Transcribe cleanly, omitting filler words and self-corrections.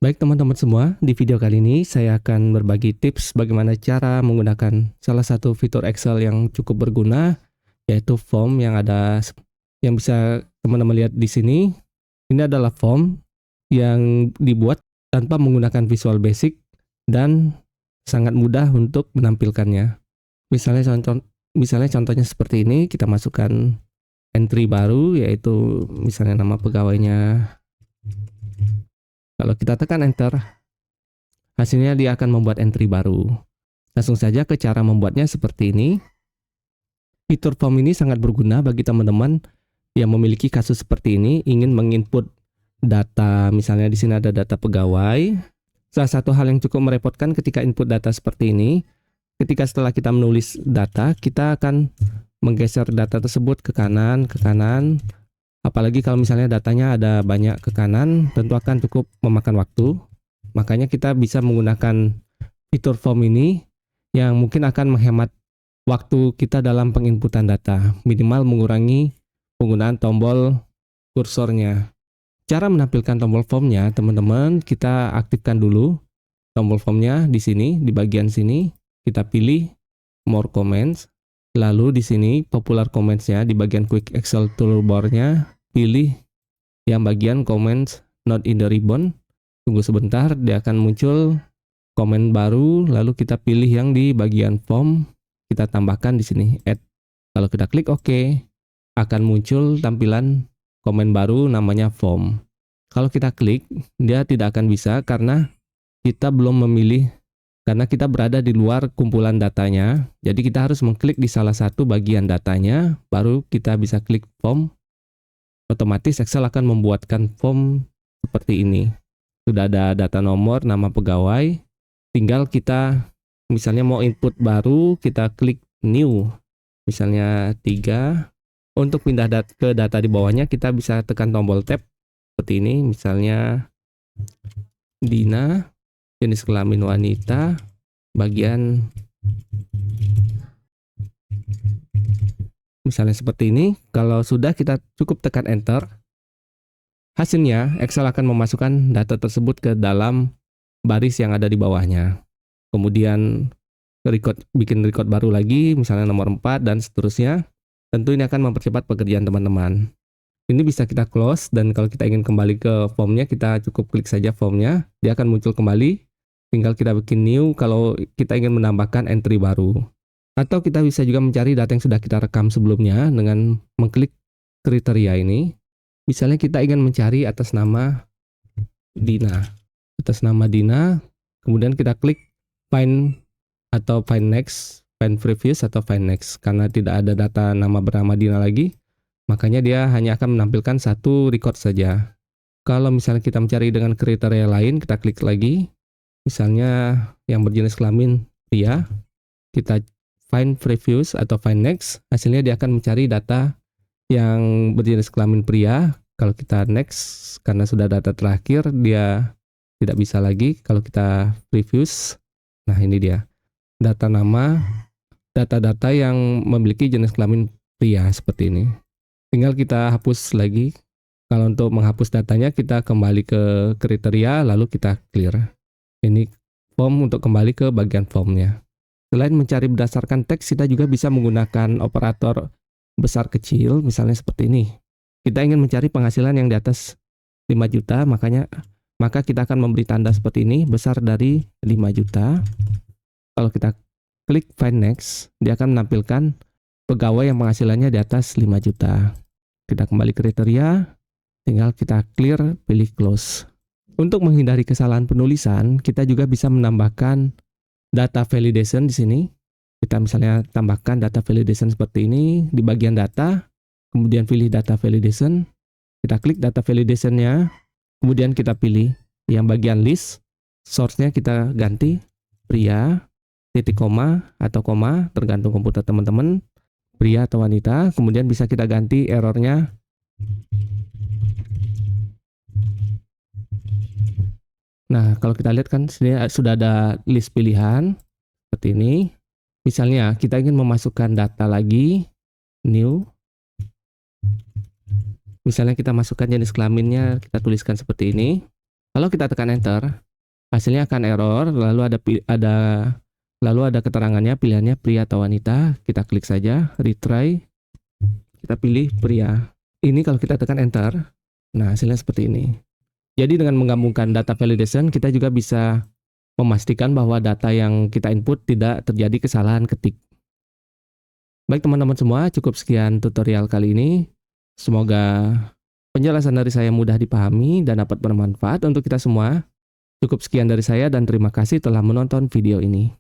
Baik teman-teman semua, di video kali ini saya akan berbagi tips bagaimana cara menggunakan salah satu fitur Excel yang cukup berguna, yaitu form yang bisa teman-teman lihat di sini. Ini adalah form yang dibuat tanpa menggunakan Visual Basic dan sangat mudah untuk menampilkannya. Misalnya contohnya seperti ini, kita masukkan entry baru, yaitu misalnya nama pegawainya. Kalau kita tekan enter, hasilnya dia akan membuat entry baru. Langsung saja ke cara membuatnya seperti ini. Fitur form ini sangat berguna bagi teman-teman yang memiliki kasus seperti ini, ingin menginput data, misalnya di sini ada data pegawai. Salah satu hal yang cukup merepotkan ketika input data seperti ini, ketika setelah kita menulis data, kita akan menggeser data tersebut ke kanan, apalagi kalau misalnya datanya ada banyak ke kanan, tentu akan cukup memakan waktu. Makanya kita bisa menggunakan fitur form ini yang mungkin akan menghemat waktu kita dalam penginputan data, minimal mengurangi penggunaan tombol kursornya. Cara menampilkan tombol formnya, teman-teman, kita aktifkan dulu tombol formnya di sini, di bagian sini, kita pilih More Comments, lalu di sini Popular Comments-nya, di bagian Quick Excel Toolbar-nya, pilih yang bagian Comments Not in the Ribbon. Tunggu sebentar, dia akan muncul komen baru, lalu kita pilih yang di bagian form, kita tambahkan di sini add. Kalau kita klik OK, akan muncul tampilan komen baru namanya form. Kalau kita klik, dia tidak akan bisa karena kita belum memilih, karena kita berada di luar kumpulan datanya. Jadi kita harus mengklik di salah satu bagian datanya, baru kita bisa klik form. Otomatis Excel akan membuatkan form seperti ini. Sudah ada data nomor, nama pegawai, tinggal kita misalnya mau input baru, kita klik new, misalnya 3. Untuk pindah ke data di bawahnya, kita bisa tekan tombol tab seperti ini, misalnya Dina, jenis kelamin wanita, bagian misalnya seperti ini. Kalau sudah, kita cukup tekan enter. Hasilnya, Excel akan memasukkan data tersebut ke dalam baris yang ada di bawahnya. Kemudian bikin record baru lagi, misalnya nomor 4 dan seterusnya. Tentu ini akan mempercepat pekerjaan teman-teman. Ini bisa kita close, dan kalau kita ingin kembali ke formnya, kita cukup klik saja formnya. Dia akan muncul kembali. Tinggal kita bikin new kalau kita ingin menambahkan entry baru. Atau kita bisa juga mencari data yang sudah kita rekam sebelumnya dengan mengklik kriteria ini. Misalnya kita ingin mencari atas nama Dina. Kemudian kita klik find atau find next, find previous atau find next. Karena tidak ada data nama bernama Dina lagi, makanya dia hanya akan menampilkan satu record saja. Kalau misalnya kita mencari dengan kriteria lain, kita klik lagi. Misalnya yang berjenis kelamin pria, kita find previous atau find next, hasilnya dia akan mencari data yang berjenis kelamin pria. Kalau kita next, karena sudah data terakhir, dia tidak bisa lagi. Kalau kita previous, nah ini dia data-data yang memiliki jenis kelamin pria seperti ini. Tinggal kita hapus lagi. Kalau untuk menghapus datanya, kita kembali ke kriteria, lalu kita clear. Ini form untuk kembali ke bagian formnya. Selain mencari berdasarkan teks, kita juga bisa menggunakan operator besar kecil, misalnya seperti ini. Kita ingin mencari penghasilan yang di atas 5 juta, maka kita akan memberi tanda seperti ini, besar dari 5 juta. Kalau kita klik find next, dia akan menampilkan pegawai yang penghasilannya di atas 5 juta. Kita kembali kriteria, tinggal kita clear, pilih close. Untuk menghindari kesalahan penulisan, kita juga bisa menambahkan data validation di sini. Kita misalnya tambahkan data validation seperti ini di bagian data, kemudian pilih data validation. Kita klik data validation-nya, kemudian kita pilih yang bagian list, source-nya kita ganti pria, titik koma atau koma, tergantung komputer teman-teman, pria atau wanita. Kemudian bisa kita ganti errornya. Nah, kalau kita lihat kan sini sudah ada list pilihan seperti ini. Misalnya kita ingin memasukkan data lagi, new. Misalnya kita masukkan jenis kelaminnya, kita tuliskan seperti ini. Kalau kita tekan enter, hasilnya akan error, lalu ada keterangannya, pilihannya pria atau wanita. Kita klik saja, retry. Kita pilih pria. Ini kalau kita tekan enter, nah hasilnya seperti ini. Jadi dengan menggabungkan data validation, kita juga bisa memastikan bahwa data yang kita input tidak terjadi kesalahan ketik. Baik teman-teman semua, cukup sekian tutorial kali ini. Semoga penjelasan dari saya mudah dipahami dan dapat bermanfaat untuk kita semua. Cukup sekian dari saya dan terima kasih telah menonton video ini.